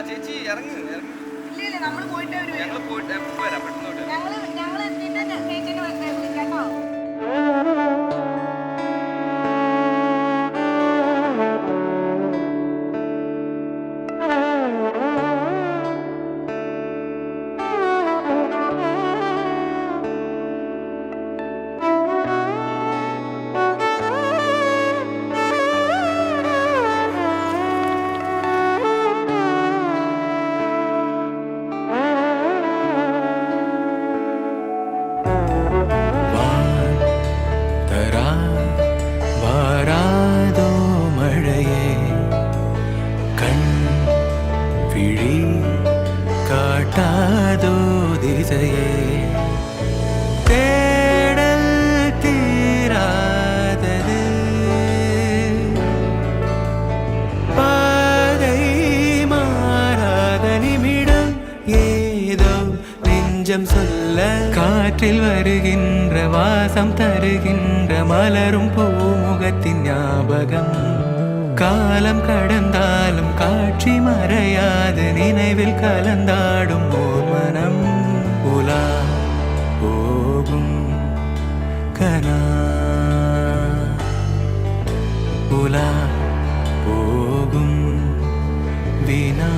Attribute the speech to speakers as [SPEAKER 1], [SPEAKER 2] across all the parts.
[SPEAKER 1] ചേച്ചി ഇറങ്ങി ഇറങ്ങി.
[SPEAKER 2] ഇല്ല നമ്മൾ പോയിട്ട്
[SPEAKER 1] ഞങ്ങൾ പോയിട്ട് വരാം പെട്ടെന്ന്.
[SPEAKER 2] ഞങ്ങൾ എത്തിയിട്ട് ചേച്ചിനെ വിളിക്കാം കേട്ടോ.
[SPEAKER 3] காட்டாதோ திசையே தேடல் தீராதது பாதை மாறாத நிமிடம் ஏதோ நெஞ்சம் சொல்ல காற்றில் வருகின்ற வாசம் தருகின்ற மலரும் பூமுகத்தின் ஞாபகம் காலம் கடந்தாலும் காட்சி மறையாது நினைவில் கலந்தாடும் ஓர் மனம் உலா போகும் கனா உலா போகும் வினா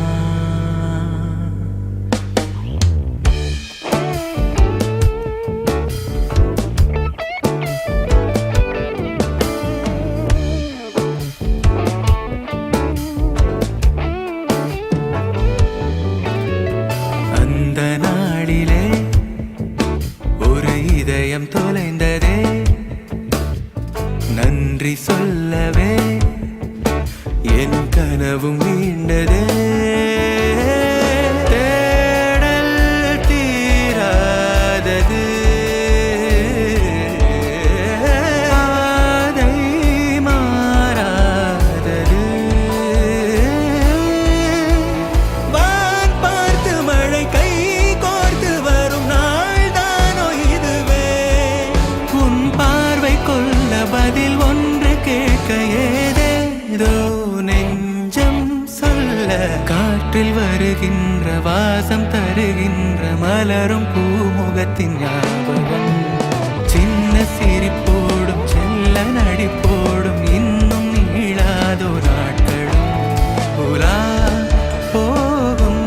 [SPEAKER 3] தொலைந்ததே நன்றி சொல்லவே என் கனவும் மீண்டதே தேடல் தீராதது பாதை மாறாதது வான் பார்த்து மழை கை கோர்த்து வரும் நாள் தானோ இதுவே உன் பார்வை கொள்ள பதில் ஒன்று கேட்க ஏதேதோ நெஞ்சம் சொல்ல காற்றில் வருகின்ற வாசம் தருகின்ற மலரும் பூமுகத்தின் ஞாபகம் சின்ன சிரிப்போடும் செல்ல நடிப்போடும் இன்னும் நீளாதோ நாட்களும் உலா போகும்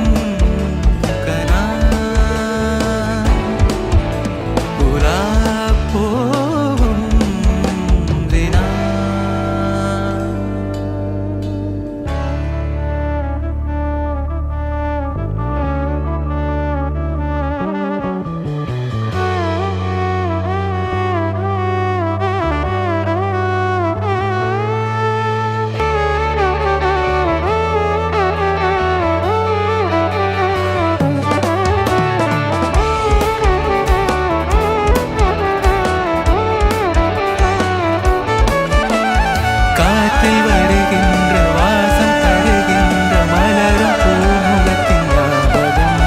[SPEAKER 3] கனா உலா போகும் தினா காற்றில் வருகின்ற வாசம் தருகின்ற மலரும் பூமுகத்தின் ஞாபகம்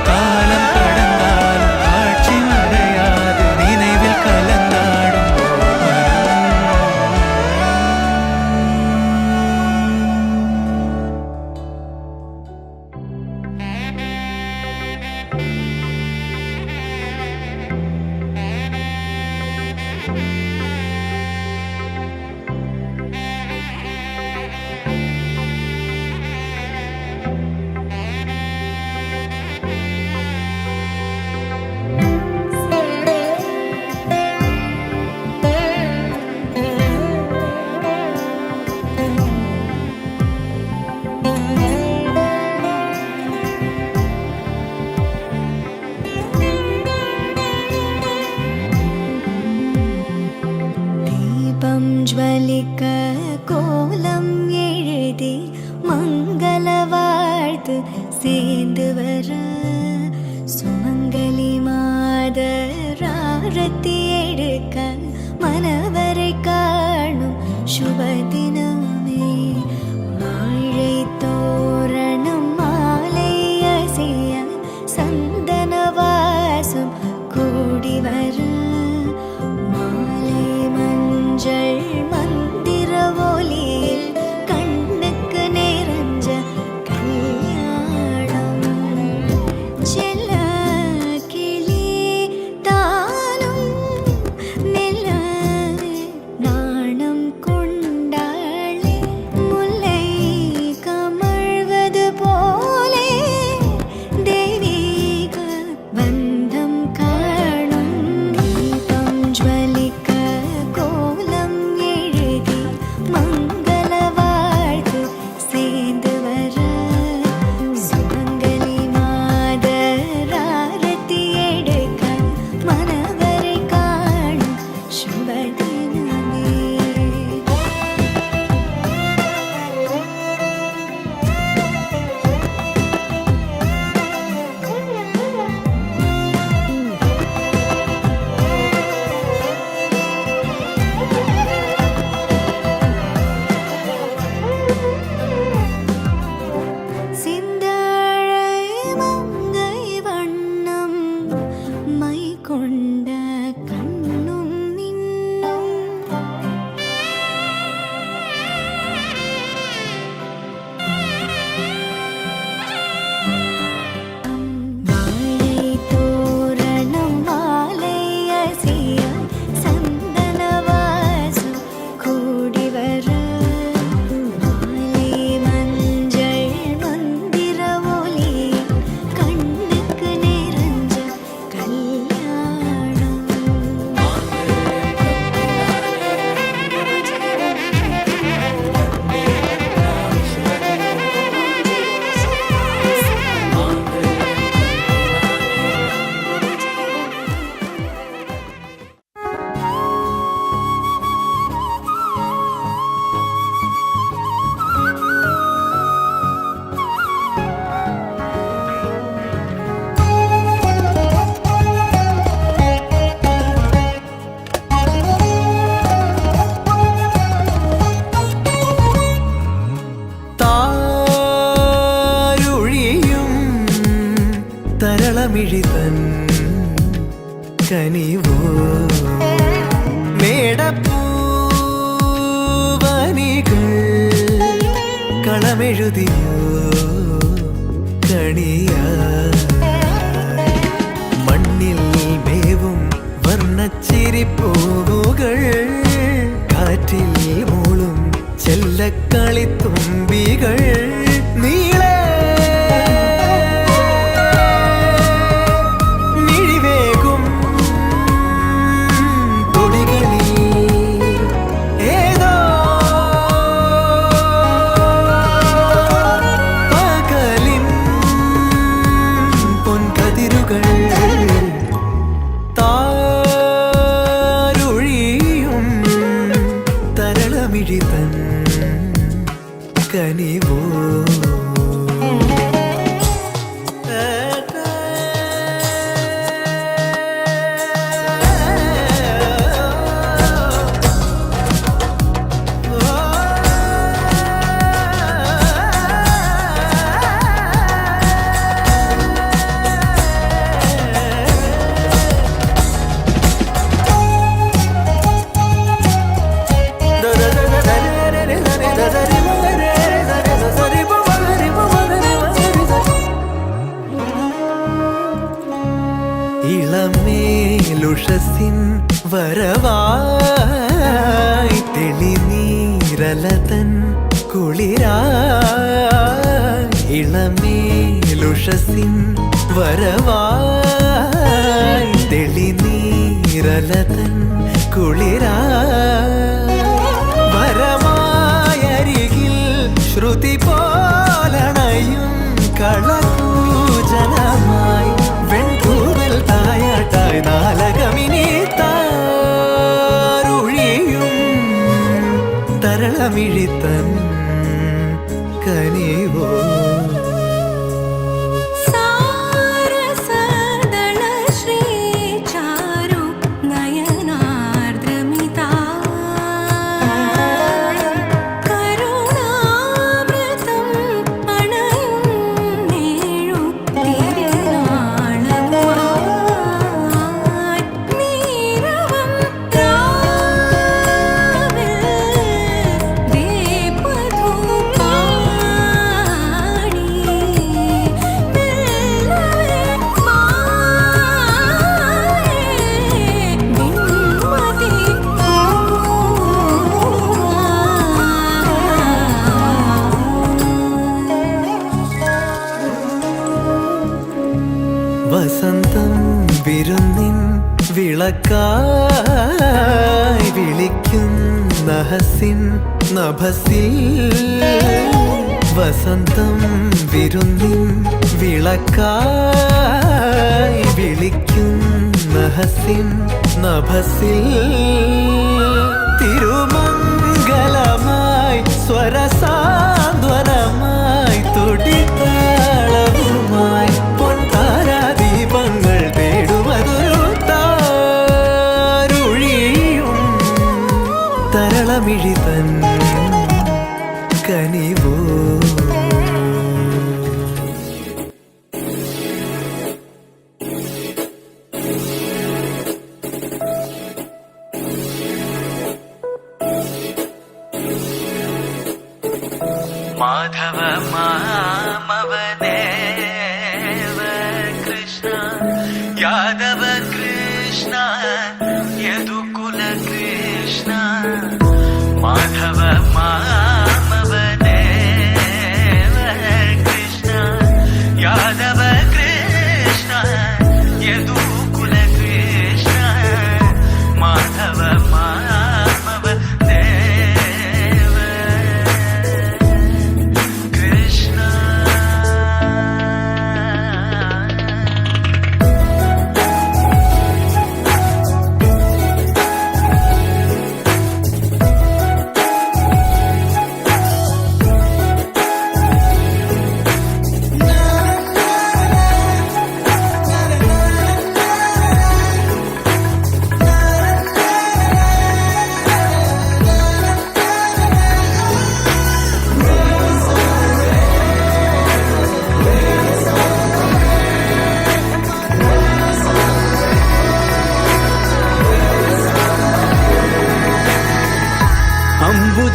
[SPEAKER 3] காலம் கடந்தாலும் காட்சி மறையாது நினைவில் கலந்தாடும்
[SPEAKER 4] தீபம் ஜ்வலிக்க கோலம் எழுதி மங்கள வாழ்த்து சேர்ந்து வர சுமங்கலி மாதராரத்தி எடுக்க மனவரை காணும் சுப தினமே வாழை தோரணம் மாலை அசைய சந்தன வாசம் கூடி வர மாலை மஞ்சள் மந்திர ஒலியில் கண்ணுக்கு நிறைஞ்ச கல்யாணம்
[SPEAKER 3] തരളമിഴിതൻ കനിവോ മേടപ്പൂവനികൾ കളമെഴുതിയോ കണിയാ മണ്ണിൽ മേവും വർണ്ണച്ചിരിപ്പൂവുകൾ കാറ്റിൽ മൂളും ചെല്ലക്കളിത്തുമ്പികൾ നീളെ മിഴിവേകും തൊടികളിൽ ഏതോ പകലിൻ പൊൻകതിരുകൾ താരൊഴിയും തരളമിഴിതൻ കനിവോ ഇളമേലുഷസിൻ വരവായി തെളിനീരലതൻ കുളിരായി ഇളമേലുഷസിൻ വരവായി തെളിനീരലതൻ കുളിരായി വരമായരികിൽ ശ്രുതി പോലണയും കളകൂജനമായി വെൺകൂവൽ തായാട്ടായി നാലകമിനി താരുഴിയും തരളമിഴിത്തൻ കനിവോ വസന്തം വിരുന്നിൻ വിളക്കായി വിളിക്കുന്ന ഹസിൻ നഭസിൽ വസന്തം വിരുന്നിൻ വിളക്കായി വിളിക്കുന്ന ഹസിൻ നഭസിൽ തിരുമംഗലമായി സ്വരസാന്ത്വനമായി തുടിത്താളവുമായി പൊൻതാരാദീപങ്ങൾ തേടുമതൊരു താരുഴിയും തരളമിഴിതൻ കനിവോ മാധവ മാമവദേവ കൃഷ്ണ യാദവ കൃഷ്ണ യദുകുല കൃഷ്ണ മാധവ മാമവദേവ കൃഷ്ണ യാദവ കൃഷ്ണ യദുകുല കൃഷ്ണ മാധവ മാമവദേവ കൃഷ്ണ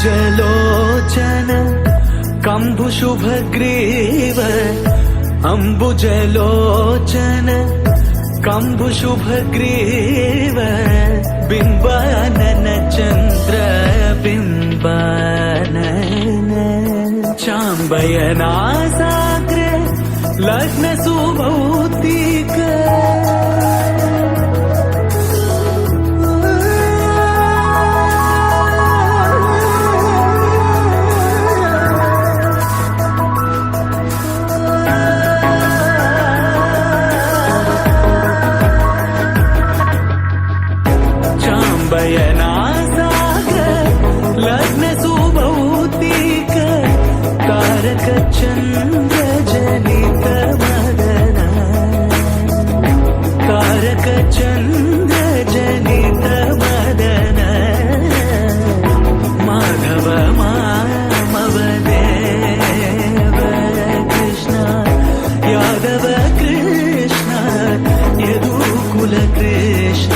[SPEAKER 3] അംബുജലോചന കംബുശുഭഗ്രീവ അംബുജലോചന കംബുശുഭഗ്രീവ ബിംബാനന ചന്ദ്ര ബിംബാനന ചാമ്പയനാസാഗ്ര ലഗ്ന സുഭൗതിക ചന്ദ്ര ജനിത മദന താരക ചന്ദ്ര ജനിത മദന മാധവ മാമവദേവ കൃഷ്ണ യാദവ കൃഷ്ണ യദുകുല കൃഷ്ണ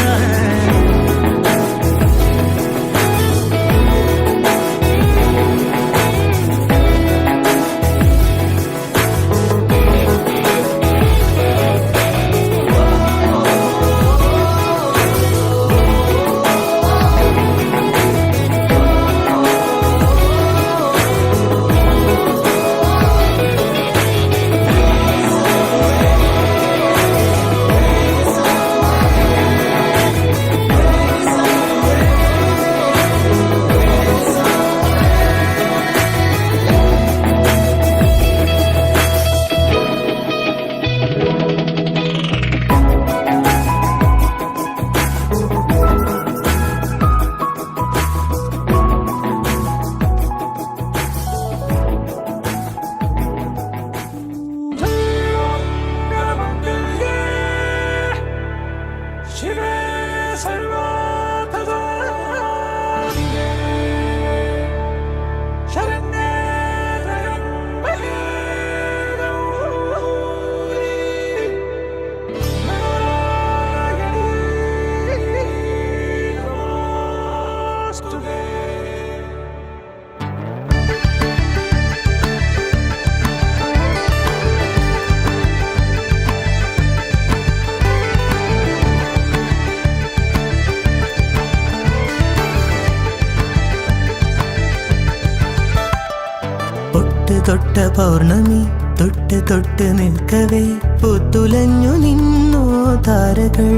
[SPEAKER 3] തൊട്ട പൗർണമി തൊട്ട് തൊട്ട് നിൽക്കവേ പുത്തുലഞ്ഞു നിന്നോ താരകൾ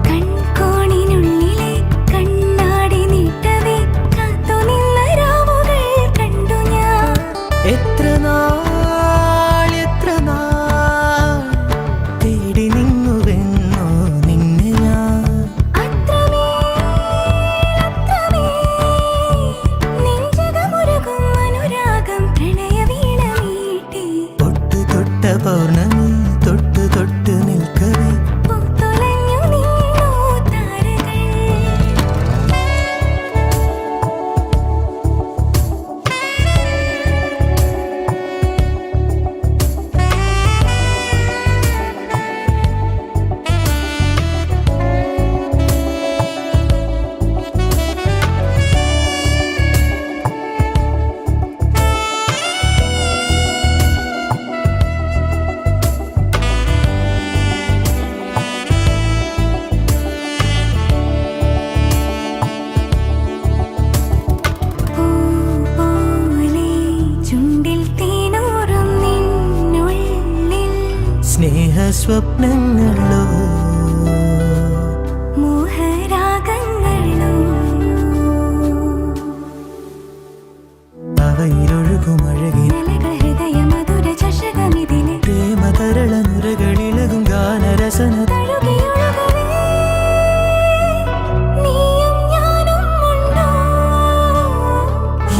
[SPEAKER 4] കൺകോണിനുള്ളിലെ കണ്ണാടി നീട്ടവേ കാത്തു നിന്ന രാവുകൾ കണ്ടു ഞാൻ
[SPEAKER 3] എത്ര നാൾ തേടി നിന്നുവെന്നോ നിന്നെ ഞാൻ പൗർണമി തൊട്ട് തൊട്ട് നിൽക്കവേ
[SPEAKER 4] പുത്തുലഞ്ഞു നിന്നോ താരകൾ
[SPEAKER 3] സ്വപ്നങ്ങളോ
[SPEAKER 4] മോഹരാഗങ്ങളോ
[SPEAKER 3] അവയിലൊഴുകുമഴകിൽ
[SPEAKER 4] ഹൃദയ മധുര ചഷകമിതിലെ
[SPEAKER 3] പ്രേമതരള നുരകളിളകും ഗാനരസന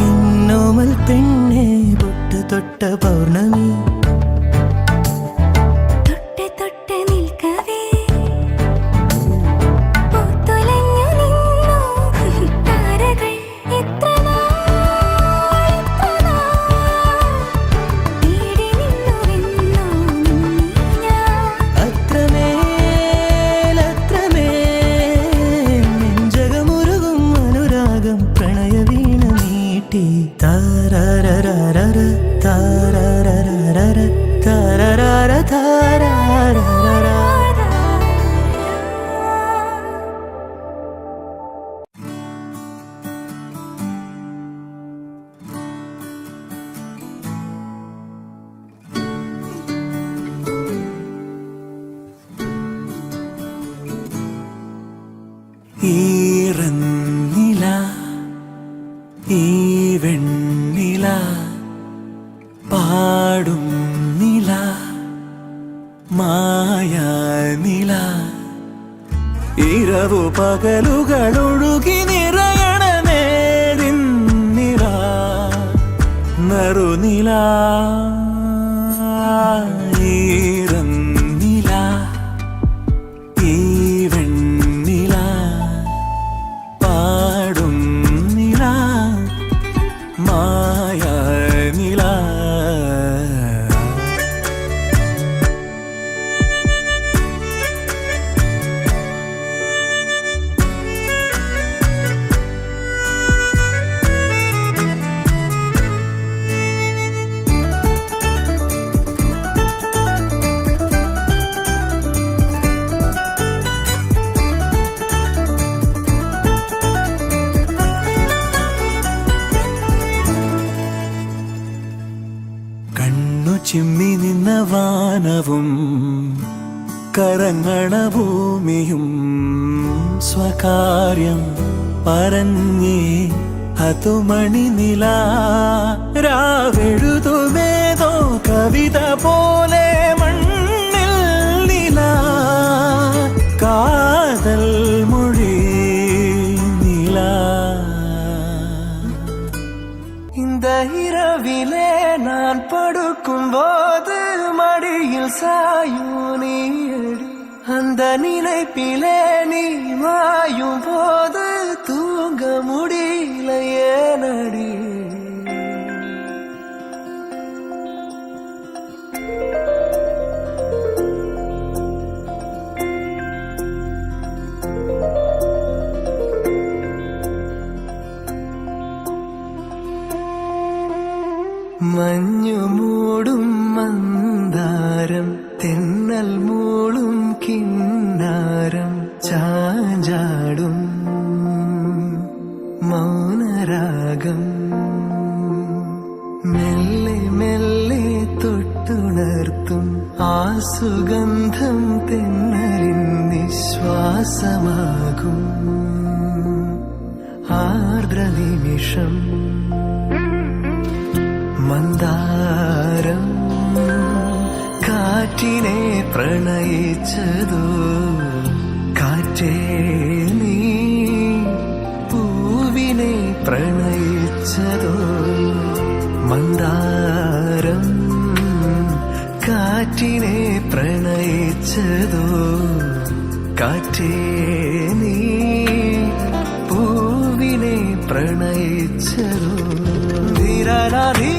[SPEAKER 3] എന്നോമൽ പെണ്ണെ പൊട്ട് തൊട്ട പൗർണമി പ്രണയവീണ മായാനില ഇരവു പകലുകളൊഴുകി നിറയണ നേരിന്നില നറുനില ഈറന്നില ഈ വെണ്ണില പാടും നില മായാനില കണ്ണു ചിമ്മി നിന്ന വാനവും കറങ്ങണ ഭൂമിയും സ്വകാര്യം പറഞ്ഞേ അതു മണിനില രാവെഴുതുമേതോ കവിത പോലെ മണ്ണിൽ നില കാതൽ മൊഴി നില இந்த இரவிலே நான் படுக்கும் போது மடியில் சாயும் நீடி அந்த நினைப்பிலே நீ மாயும் போது தூங்க முடியல ஏனடி മഞ്ഞു മൂടും മന്ദാരം തെന്നൽ മൂളും കിന്നാരം ചാഞ്ചാടും മൗനരാഗം മെല്ലെ മെല്ലെ തൊട്ടുണർത്തും ആ സുഗന്ധം തെന്നലിൻ നിശ്വാസമാകും ആർദ്ര നിമിഷം മന്ദാരം കാറ്റിനെ പ്രണയിച്ചതോ കാറ്റേ നീ പൂവിനെ പ്രണയിച്ചതോ മന്ദാരം കാറ്റിനെ പ്രണയിച്ചതോ കാറ്റേ നീ പൂവിനെ പ്രണയിച്ചതോ ധീരനാധീ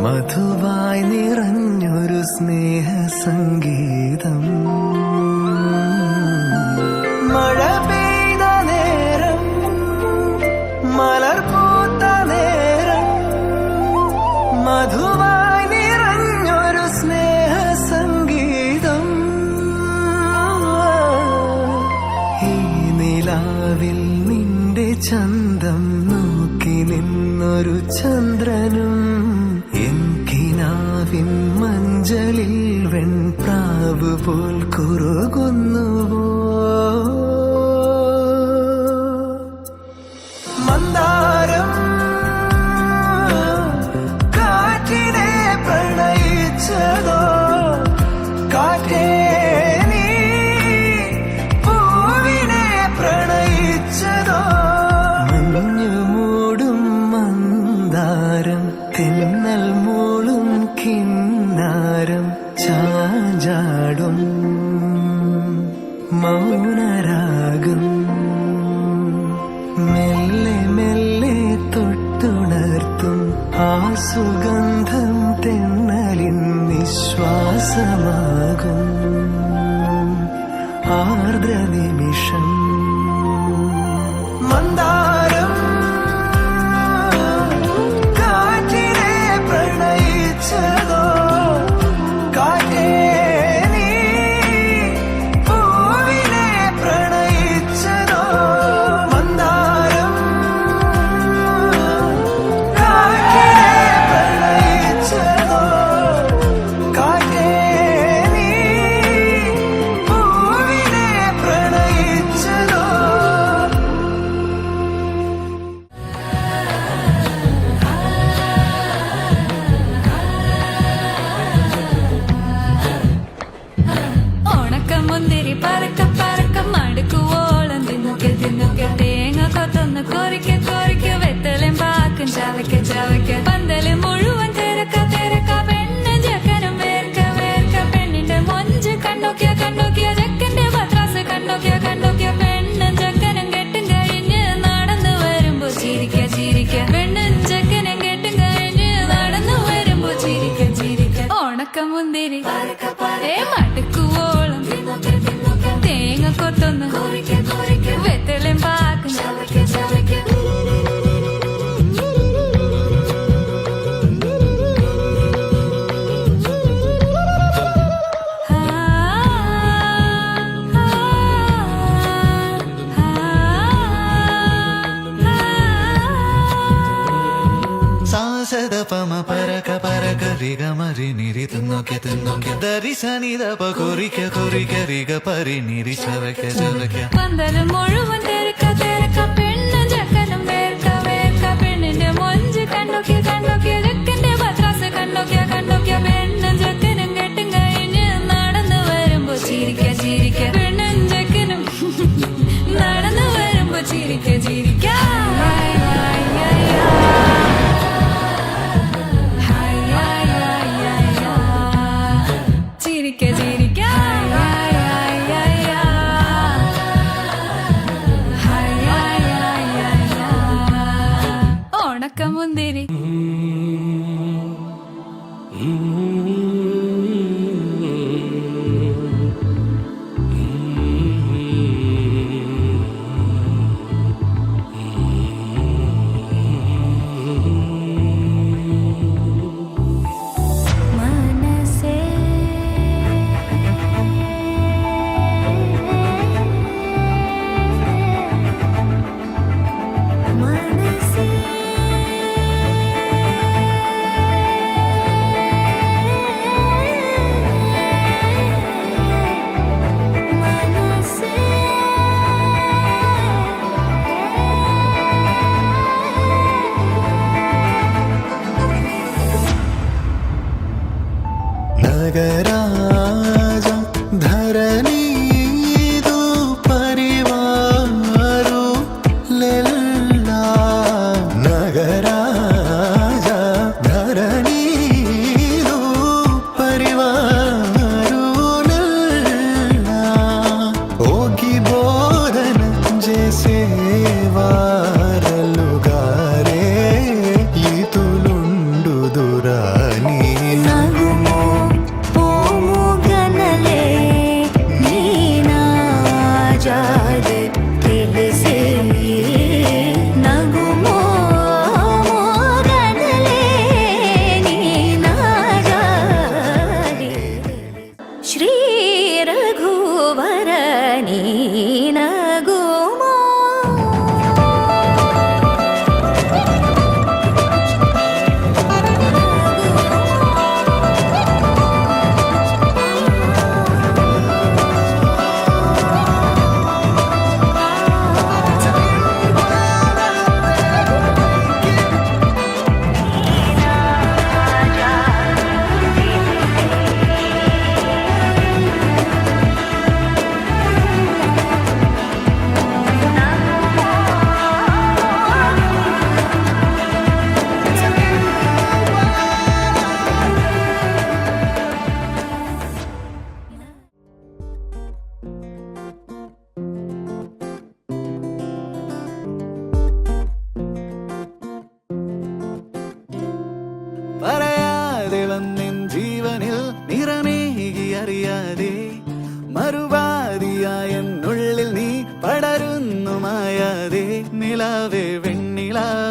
[SPEAKER 3] മധുവായി നിറഞ്ഞൊരു സ്നേഹ സംഗീതം മഴ പെയ്ത നേരം മലർ പൂത്ത നേരം മധുവായി നിറഞ്ഞൊരു സ്നേഹ സംഗീതം ഈ നിലാവിൽ നിന്റെ ചന്തം നോക്കി നിന്നൊരു ചന്ദ്രനും കിനാവിൻ മഞ്ചലിൽ വെൺപ്രാവ് പോൽ കുറുകുന്നുവോ മന്ദാരം കാറ്റിനെ പ്രണയിച്ചതോ കാറ്റേ നീ പൂവിനെ പ്രണയിച്ചതോ മഞ്ഞു മൂടും മന്ദാരം തെന്നൽ മൂളും കിന്നാരം ചാഞ്ചാടും മൗനര ആ സുഗന്ധം തെന്നലിൻ നിശ്വാസമാകും ആർദ്ര നിമിഷം മന്ദാരം കാറ്റിനെ പ്രണയിച്ചതോ കാറ്റേ നീ പൂവിനെ പ്രണയിച്ചതോ മന്ദാരം കാറ്റിനെ പ്രണയിച്ചതോ കാറ്റേ നീ പൂവിനെ പ്രണയിച്ചതോ.
[SPEAKER 4] ഓണക്കമുന്തിരി പറക്ക പറക്ക മടുക്കുവോളം തിന്നുക്കെ തിന്നുക്കെ തേങ്ങ കൊത്തൊന്ന് കൊറിക്ക കൊറിക്ക വെത്തലും പാക്കും ചവയ്ക്ക ചവയ്ക്ക പന്തല് മുഴുവൻ തിരക്ക തിരക്ക പെണ്ണ് ജക്കനും വേർക്ക വേർക്ക പെണ്ണിന്റെ മൊഞ്ച് കണ്ടോക്കിയ കണ്ടോക്കിയ ജക്കന്റെ പത്രാസ് കണ്ടോക്കിയ കണ്ടോക്കിയ പെണ്ണും ജക്കനും കെട്ടും കഴിഞ്ഞ് നടന്നു വരുമ്പോ ചിരിക്ക ചിരിക്ക പെണ്ണും ജക്കനും കെട്ടും കഴിഞ്ഞ് നടന്നു വരുമ്പോ ചിരിക്ക ചിരിക്ക ഓണക്കമുന്തിരി ഏ മടുക്കുവോളം തേങ്ങ കൊത്തൊന്ന് വെത്തലും പാക്കും ചവയ്ക്ക ചവയ്ക്ക
[SPEAKER 5] സാസദ പമ പരക പരക റിഗ മരി നിരി തിന്നോക്കെ തിന്നോക്കെ ദരി സനി ദപ കൊറിക്ക കൊറിക്ക റിഗ പരി നിരി ചവയ്ക്ക ചവയ്ക്ക
[SPEAKER 4] പന്തല് മുഴുവൻ തിരക്ക തിരക്ക പെണ്ണ് ജക്കനും വേർക്ക വേർക്ക പെണ്ണിന്റെ മൊഞ്ച് കണ്ടോക്കിയ കണ്ടോക്കിയ ജക്കന്റെ പത്രാസ് കണ്ടോക്കിയ കണ്ടോക്കിയ പെണ്ണും ജക്കനും കെട്ടും കഴിഞ്ഞ് നടന്നു വരുമ്പോ ചിരിക്ക ചിരിക്ക പെണ്ണും ജക്കനും നടന്നു വരുമ്പോ ചിരിക്ക ചിരിക്ക ഹായ് ഹായ് ഹായ് ഹായ് ഹായ് ഹായ് ഹായ് ചിരിക്ക ചിരിക്ക ഹായ് ഹായ് ഹായ് ഹായ് ഹായ് ഹായ് ഹായ് ഓണക്കമുന്തിരി മനസ്സേ മനസ്സേ
[SPEAKER 5] നഗരാജം ധരണീതു പരിവാരു ലെല്ലാം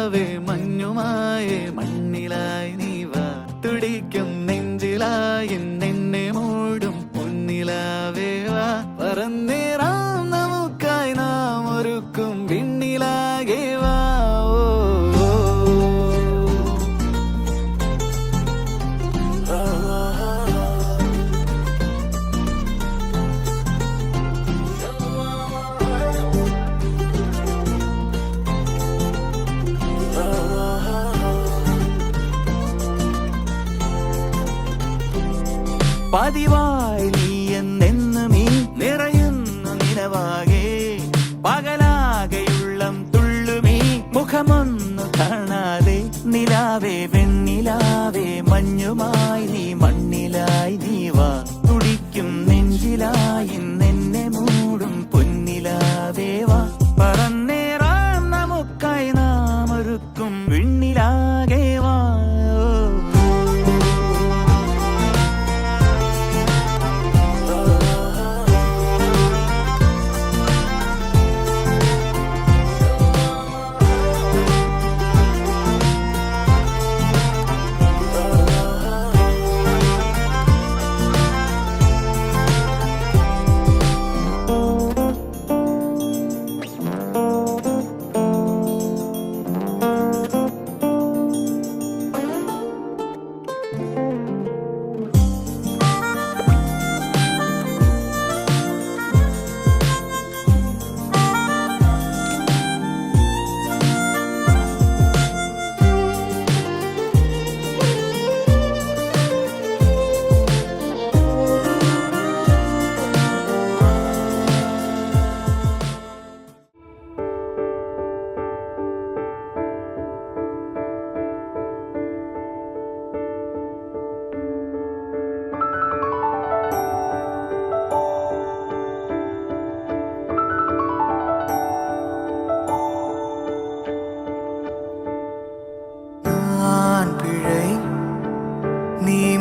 [SPEAKER 5] നിലാവേ മഞ്ഞുമായേ മണ്ണിലായി നീ വാ തുടിക്കും നെഞ്ചിലായി നിന്നെ മൂടും പൊന്നിലാവേ വാ പറന്നേറാം നമുക്കായി നാം ഒരുക്കും വിണ്ണിലാകെ വാ പതിവായി നീ എന്നെന്നും ഈ നിറയുന്നു നിലവാകെ പകലാകെയുള്ളം തുള്ളുമീ മുഖമൊന്നു കാണാതെ നിലാവേ വെണ്ണിലാവേ മഞ്ഞുമായി നീ മണ്ണിലായി നീ വാ തുടിക്കും നെഞ്ചിലായി നിന്നെ മൂടും പൊന്നിലാവേ വാ പറന്നേറാം നമുക്കായി നാം ഒരുക്കും വിണ്ണിലാകെ വാ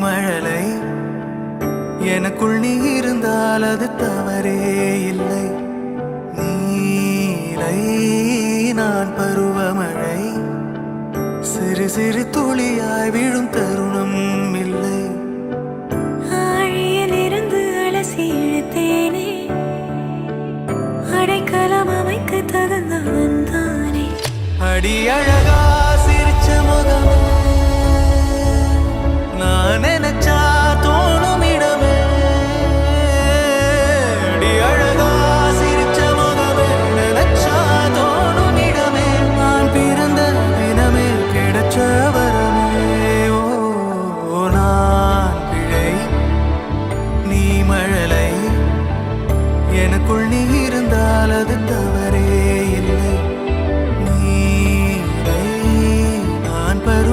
[SPEAKER 3] மழலை எனக்குள் நீ இருந்தால் அது தவறே இல்லை நீலை நான் பருவமழை சிறு சிறு துளியாய் விழும் தருணம் இல்லை
[SPEAKER 6] ஆழியிலிருந்து அலசி இழுத்தேனே அடைக்கலம் அமைக்க தகுந்தவன் தானே
[SPEAKER 3] அடி அழகா சிரிச்ச முகமே நான் நினைச்சா தோணும் இடமே அடி அழகா சிரிச்ச முகமே நினைச்சா தோணும் இடமே நான் பிறந்த தினமே கிடைச்ச வரமே ஓ நான் பிழை நீ மழலை எனக்குள் நீ இருந்தால் அது தவறே இல்லை நீலை நான் பரு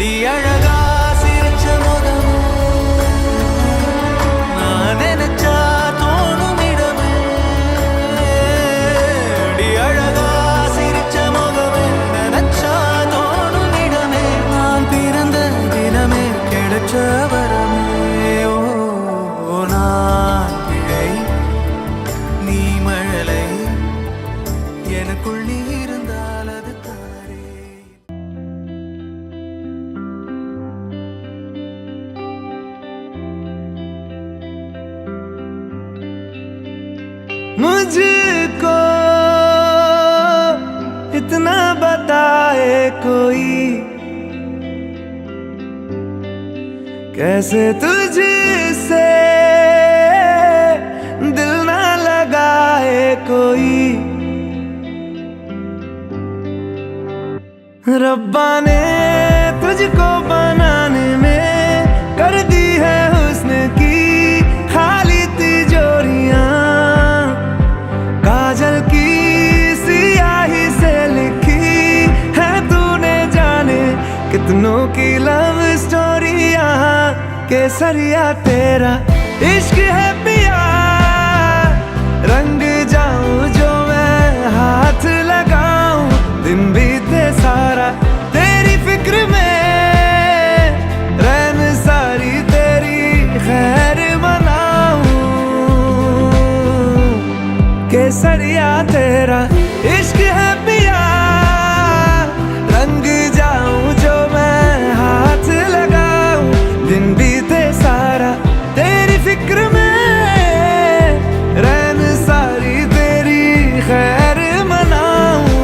[SPEAKER 3] அடி அழகா சிரிச்ச முகமே நான் நினைச்சா தோணும் இடமே அடி அழகா சிரிச்ச முகமே நினைச்சா தோணும் இடமே நான் பிறந்த தினமே கிடைச்ச வரமே ஓ நான் பிழை நீ மழலை எனக்குள் நீ இருந்தால் அது தவறே मुझको इतना बताए कोई कैसे तुझसे दिल ना लगाए कोई रब्बा ने तुझको बनाने में कर दी है हुस्न की खाली तिजोरियां काजल की सियाही से लिखी है तूने जाने कितनों की लव स्टोरियां केसरिया तेरा इश्क है पिया रंग जाऊं जो मैं हाथ लगाऊं दिन बीते सारा तेरी फिक्र में रैन सारी तेरी खैर मनाऊं केसरिया तेरा इश्क है पिया रंग जाऊं जो मैं हाथ लगाऊं दिन बीते सारा तेरी फिक्र में रैन सारी तेरी खैर मनाऊं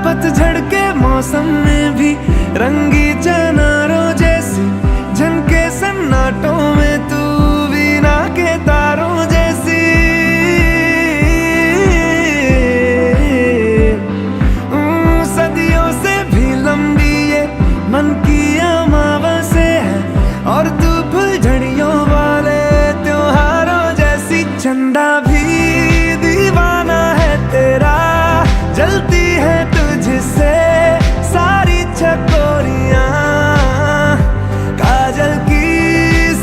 [SPEAKER 3] पतझड़ के मौसम में भी रंगी चनारों जैसी झनके सन्नाटों में तू वीणा के तारों जैसी सदियों से भी लंबी ये मन की अमावस्या है और तू फुलझड़ियों वाले त्योहारों जैसी चंदा भी दीवाना है तेरा जलती है तुझसे सारी चकोरियां काजल की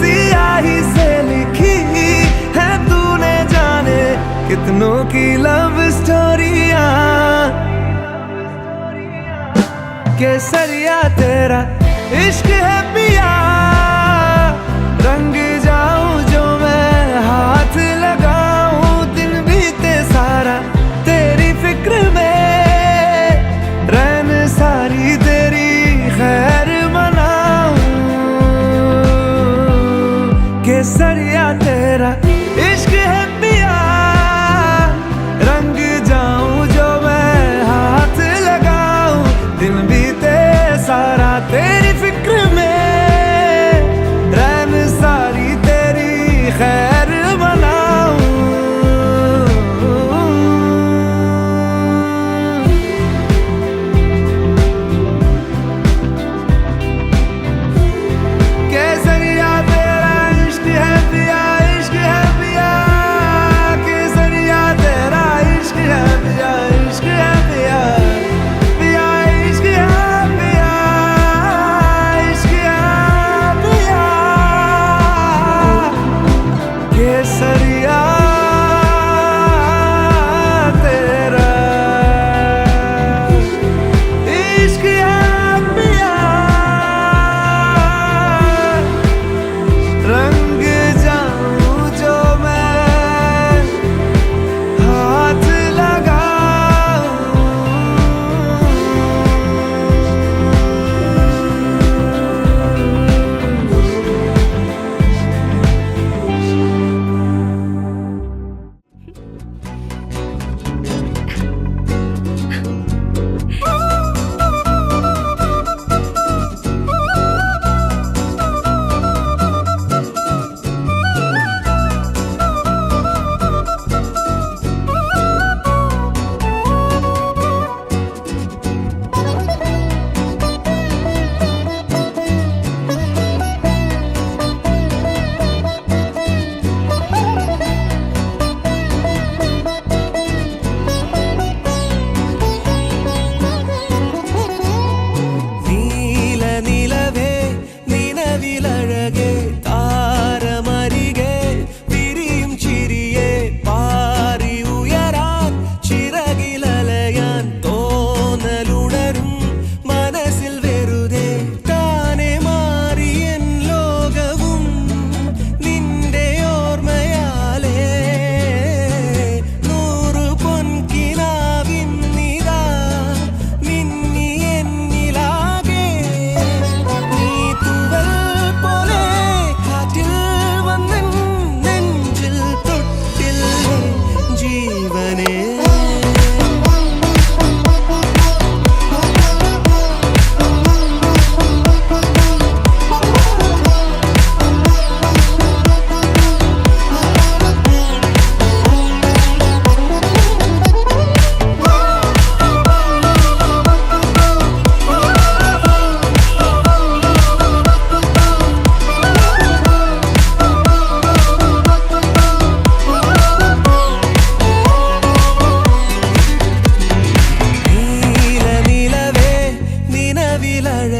[SPEAKER 3] सियाही से लिखी है तूने जाने कितनों की लव स्टोरियां केसरिया तेरा इश्क है पिया रंग जाऊं जो मैं हाथ लगाऊं दिन बीते सारा तेरी फिक्र में रैन सारी तेरी खैर मनाऊं केसरिया तेरा इश्क है पिया रंग जाऊं जो मैं हाथ लगाऊं दिन बीते सारा तेरी फिक्र में रैन सारी तेरी खैर मनाऊं केसरिया तेरा इश्क है पिया केसरिया तेरा इश्क है पिया पिया इश्क है पिया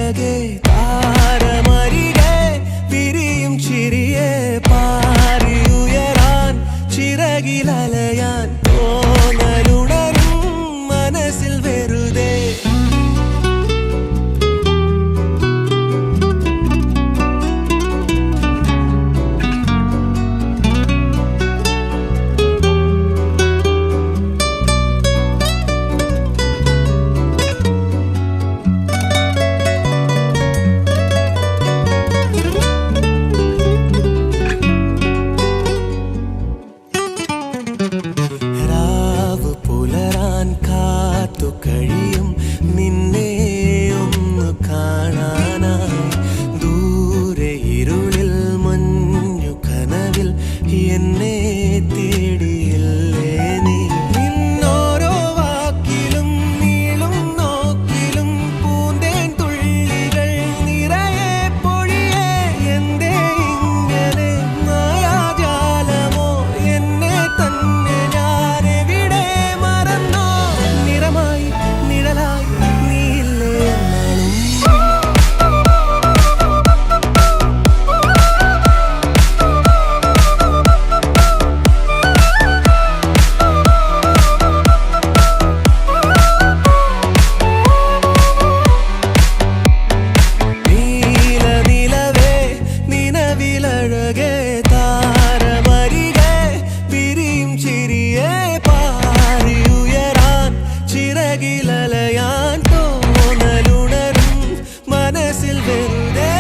[SPEAKER 3] അഴകേ താരമരികെ വിരിയും ചിരിയെ പാറിയുയരാൻ ചിറകിലലയാൻ തോന്നലുണരും മനസ്സിൽ വെറുതെ രാവ് പുലരാൻ കാത്തു കഴിയും നിന്നെ ഒന്ന് കാണാനായി ദൂരെ ഇരുളിൽ മഞ്ഞു കനവിൽ എന്നെ തേടിയില്ലേ നീ നിന്നോരോ വാക്കിലും നീളും നോക്കിലും പൂന്തേൻ തുള്ളികൾ നിറയെ പൊഴിയേ എന്തേ ഇങ്ങനെ മായാജാലമോ എന്നെ തന്നെ ഞാനെവിടെ മറന്നോ നിറമായി നിഴലായി നീയില്ലേ എന്നാലും നീല നിലവേ നിലവിലഴകേ താരമരികെ വിരിയും ചിരിയെ പാറിയുയരാൻ ചിറകിലലയാൻ തോന്നലുണരും മനസ്സിൽ വെറുതെ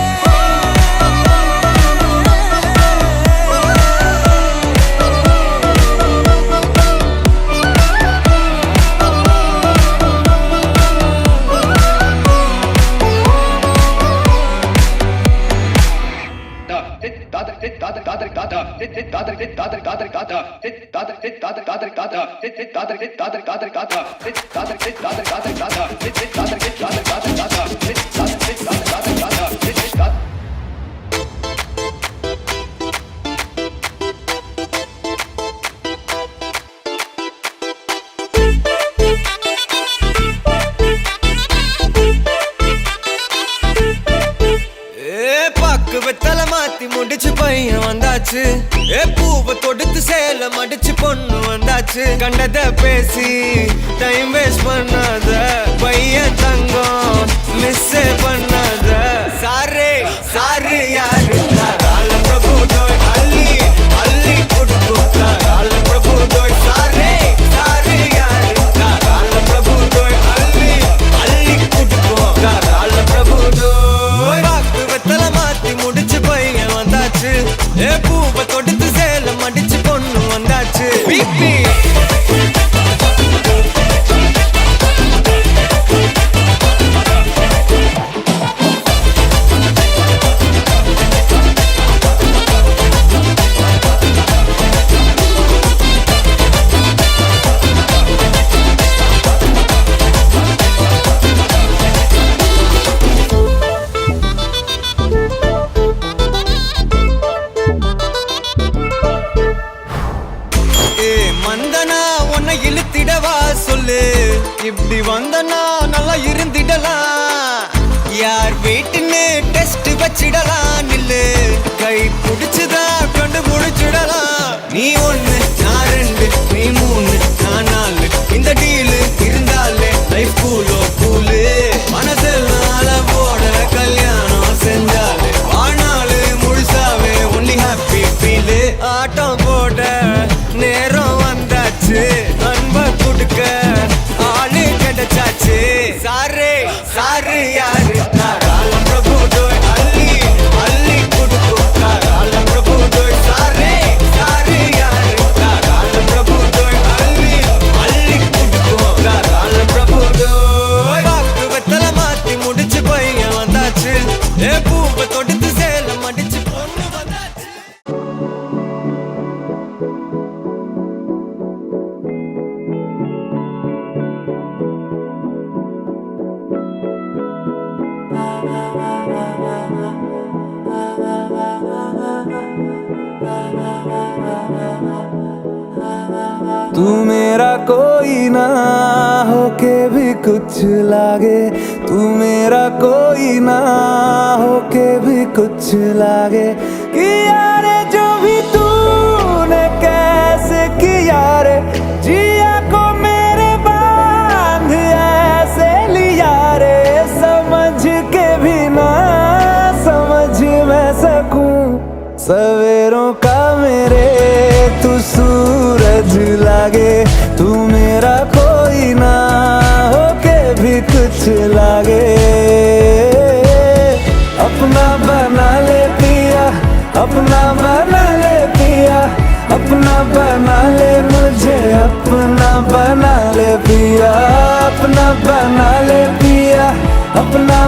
[SPEAKER 3] பாக்கு வெத்தல மாத்தி முடிச்சு பையன் வந்தாச்சு பூவை தொடுத்து சேலம் அடிச்சு பொண்ணு வந்தாச்சு கண்டத பேசி டைம் வேஸ்ட் பண்ணாத பையன் தங்கம் மிஸ் பண்ணாத சாரே சாரு யாரு கால பிரபு தோய் அள்ளி அள்ளி கொடுத்தா கால பிரபு தோய் சாரே சாரு யாரு கால பிரபு தோய் அள்ளி அள்ளி கொடுத்தா கால பிரபு தோய் பாக்கு வெத்தல மாத்தி முடிச்சு பையன் வந்தாச்சு பூவை தொடுத்து சேலம் அடிச்சு பொண்ணு வந்தாச்சு பிபி மந்தனா உன்னை இழுத்திடவா சொல்லு இப்படி வந்தனா நல்லா இருந்திடலாம் யார் வீட்டுன்னு டெஸ்ட் வச்சிடலாம் நில்லு கை பிடிச்சுதா கண்டு முடிச்சிடலாம் நீ ஒண்ணு நான் ரெண்டு நீ மூணு நான் நாலு இந்த டீலு இருந்தாலே லைஃப் கூலோ கூலு மனசெல்லாம் அளவோட கல்யாணம் செஞ்சாலே வாழ்நாளு முழுசாவே ஒன்லி ஹாப்பி ஃபீலு ஆட்டம் போட நேரம் வந்தாச்சு அன்ப கொடுக்க ஆளு கிடைச்சாச்சு சாரே சாரு யாரு கால பிரபு தோய் அள்ளி அள்ளி கொடுத்தா கால பிரபு தோய் சாரே சாரு யாரு கால பிரபு தோய் அள்ளி அள்ளி கொடுத்தா கால பிரபு தோய் பாக்கு வெத்தல மாத்தி முடிச்சு பையன் வந்தாச்சு பூவை தொடுத்து சேலம் அடிச்சு பொண்ணு வந்தாச்சு तू मेरा कोई ना होके भी कुछ लागे, तू तू मेरा कोई ना होके भी कुछ लागे कि यार जो भी तूने कैसे किया रे जिया को मेरे बांध ऐसे लिया रे समझ के भी ना समझ मैं सकूं सवेरों का मेरे तू सूरज लागे तू मेरा कोई ना होके भी कुछ लागे अपना बना ले पिया अपना बना ले पिया अपना बना ले मुझे अपना बना ले पिया अपना बना ले पिया अपना